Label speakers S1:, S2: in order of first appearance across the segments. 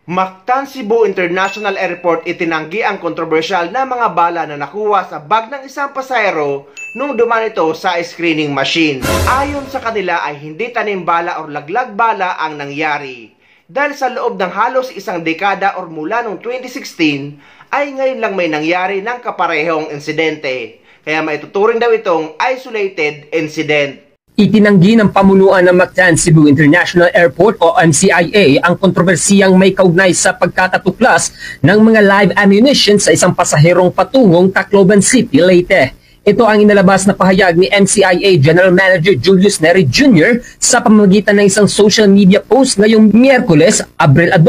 S1: Mactan Cebu International Airport itinanggi ang kontrobersyal na mga bala na nakuha sa bag ng isang pasahero nung dumaan ito sa screening machine. Ayon sa kanila ay hindi tanim bala o laglag bala ang nangyari. Dahil sa loob ng halos isang dekada o mula noong 2016 ay ngayon lang may nangyari ng kaparehong insidente. Kaya maituturing daw itong isolated incident.
S2: Itinanggi ng pamunuan ng Mactan Cebu International Airport o MCIA ang kontrobersiyang may kaugnay sa pagkakatuklas ng mga live ammunition sa isang pasaherong patungong Tacloban City, Leyte. Ito ang inalabas na pahayag ni MCIA General Manager Julius Neri Jr. sa pamamagitan ng isang social media post ngayong Miyerkules, Abril 2,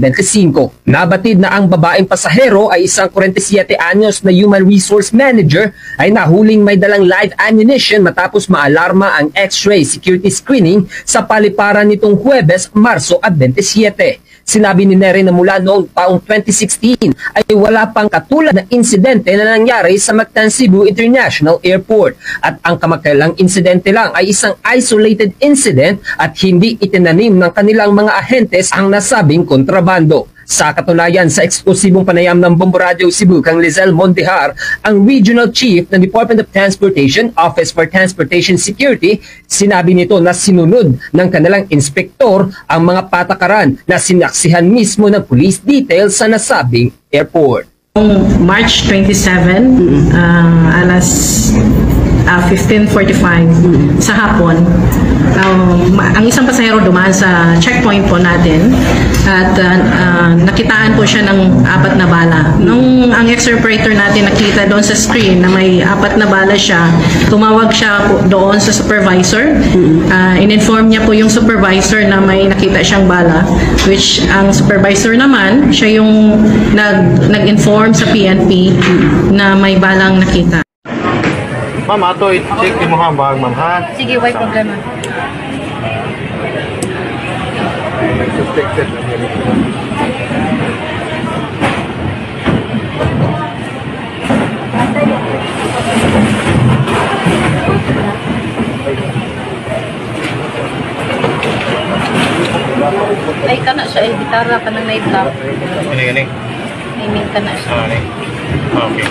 S2: 2025. Nabatid na ang babaeng pasahero ay isang 47 anyos na human resource manager ay nahuling may dalang live ammunition matapos maalarma ang X-ray security screening sa paliparan nitong Huwebes, Marso 27. Sinabi ni Neri na mula noong taong 2016 ay wala pang katulad na insidente na nangyari sa Mactan Cebu International Airport at ang kamakailang insidente lang ay isang isolated incident at hindi itinanim ng kanilang mga ahentes ang nasabing kontrabando. Sa katunayan, sa eksklusibong panayam ng Bomboradio Cebu kang Lizelle Mondehar, ang Regional Chief ng Department of Transportation, Office for Transportation Security, sinabi nito na sinunod ng kanilang inspektor ang mga patakaran na sinaksihan mismo ng police detail sa nasabing airport.
S3: March 27, alas 15:45 sa hapon, ang isang pasahero dumaan sa checkpoint po natin at nakitaan po siya ng 4 na bala. Nung ang ex-operator natin nakita doon sa screen na may 4 na bala siya, tumawag siya po doon sa supervisor. In-inform niya po yung supervisor na may nakita siyang bala, which ang supervisor naman, siya yung nag-inform sa PNP na may balang nakita.
S4: Ma'am, ato i-check mo ha bag, ma'am ha?
S5: Sige, why problema?
S4: Suspected.
S5: Ay, kana siya, gitara ka nang na-block.
S4: Gini.
S5: I mean, kana siya.
S4: Okay.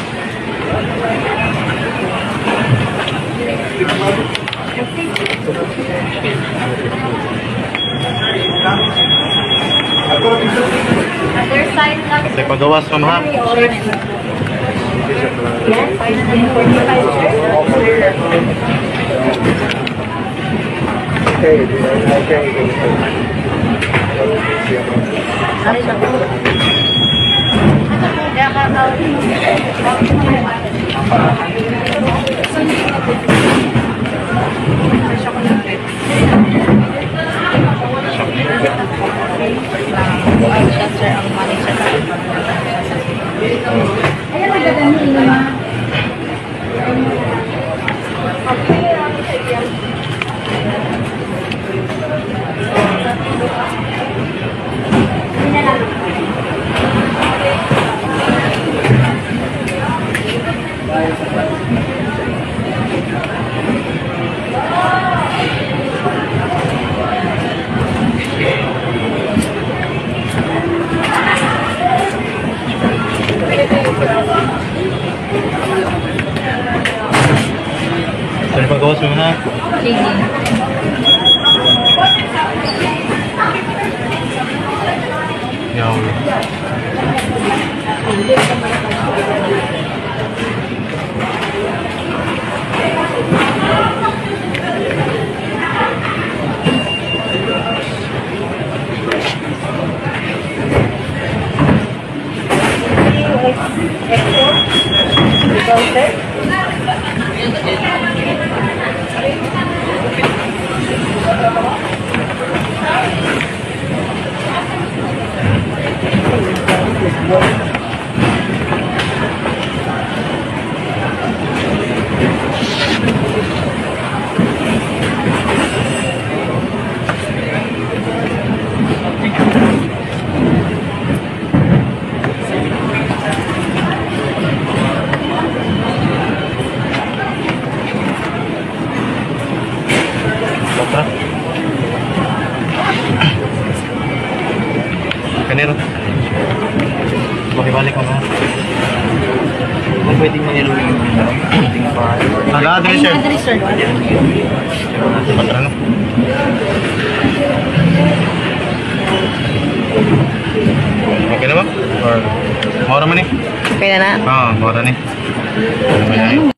S5: Other side lang.
S4: Kasi pagawas, ma'am ha?
S5: Yes, 5:45, sir. Ano siya po? Sir, ang manager ka. Ayan, magagandang naman.
S4: Saan pagawas mo ha?
S5: Sige.
S4: Yaw. sir. Balik mo na.
S1: Kung pwedeng mangyari yung ating file.
S4: Ang address sir.
S5: Address, sir.
S4: Patrano. Okay na ba? Or, mora man eh?
S5: Kaya na.
S4: Mora ni.